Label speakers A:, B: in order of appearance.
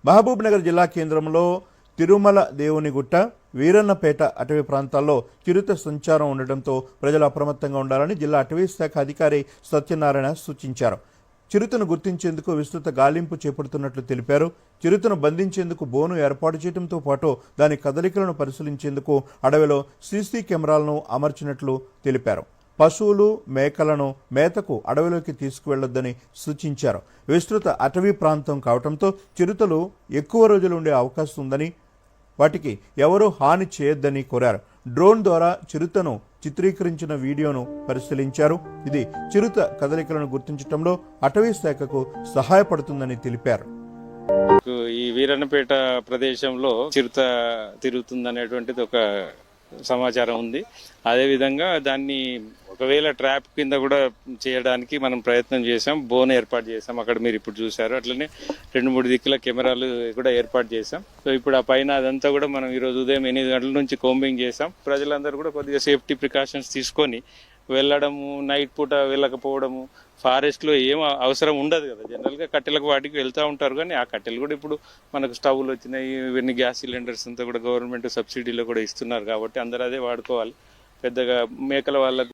A: మహబూబ్ నగర్ జిల్లా కేంద్రంలో తిరుమల దేవునిగుట్ట, వీరన్నపేట అటవీ ప్రాంతాల్లో చిరుత సంచారం ఉండటంతో ప్రజలు అప్రమత్తంగా ఉండాలని జిల్లా అటవీ శాఖ అధికారి సత్యనారాయణ సూచించారు. చిరుతను గుర్తించేందుకు విస్తృత గాలింపు చేపడుతున్నట్లు తెలిపారు. చిరుతను బంధించేందుకు బోను ఏర్పాటు చేయడంతో పాటు దాని కదలికలను పరిశీలించేందుకు అడవిలో సీసీ కెమెరాలను అమర్చినట్లు తెలిపారు. పశువులు, మేకలను మేతకు అడవిలోకి తీసుకువెళ్లొద్దని సూచించారు. విస్తృత అటవీ ప్రాంతం కావడంతో చిరుతలు ఎక్కువ రోజులు ఉండే అవకాశం ఉందని, వాటికి ఎవరూ హాని చేయొద్దని కోరారు. డ్రోన్ ద్వారా చిరుతను చిత్రీకరించిన వీడియోను పరిశీలించారు. ఇది చిరుత కదలికలను గుర్తించడంలో అటవీ శాఖకు సహాయపడుతుందని తెలిపారు.
B: ఈ వీరన్నపేట ప్రదేశంలో చిరుత తిరుగుతుందనేటువంటిది ఒక సమాచారం ఉంది. అదేవిధంగా దాన్ని ఒకవేళ ట్రాప్ కింద కూడా చేయడానికి మనం ప్రయత్నం చేసాం. బోన్ ఏర్పాటు చేసాం, అక్కడ మీరు ఇప్పుడు చూసారు. అట్లనే 2-3 దిక్కుల కెమెరాలు కూడా ఏర్పాటు చేసాం. సో ఇప్పుడు ఆ పైన అదంతా కూడా మనం ఈరోజు ఉదయం 8 గంటల నుంచి కోంబింగ్ చేసాం. ప్రజలందరూ కూడా కొద్దిగా సేఫ్టీ ప్రికాషన్స్ తీసుకొని వెళ్ళడము, నైట్ పూట వెళ్ళకపోవడము, ఫారెస్ట్ లో ఏం అవసరం ఉండదు కదా. జనరల్ గా కట్టెలకు వాటికి వెళ్తూ ఉంటారు, కానీ ఆ కట్టెలు కూడా ఇప్పుడు మనకు స్టవ్లు వచ్చినాయి, ఇవన్నీ గ్యాస్ సిలిండర్స్ అంతా కూడా గవర్నమెంట్ సబ్సిడీలో కూడా ఇస్తున్నారు కాబట్టి అందరూ అదే వాడుకోవాలి. పెద్దగా మేకల వాళ్ళకు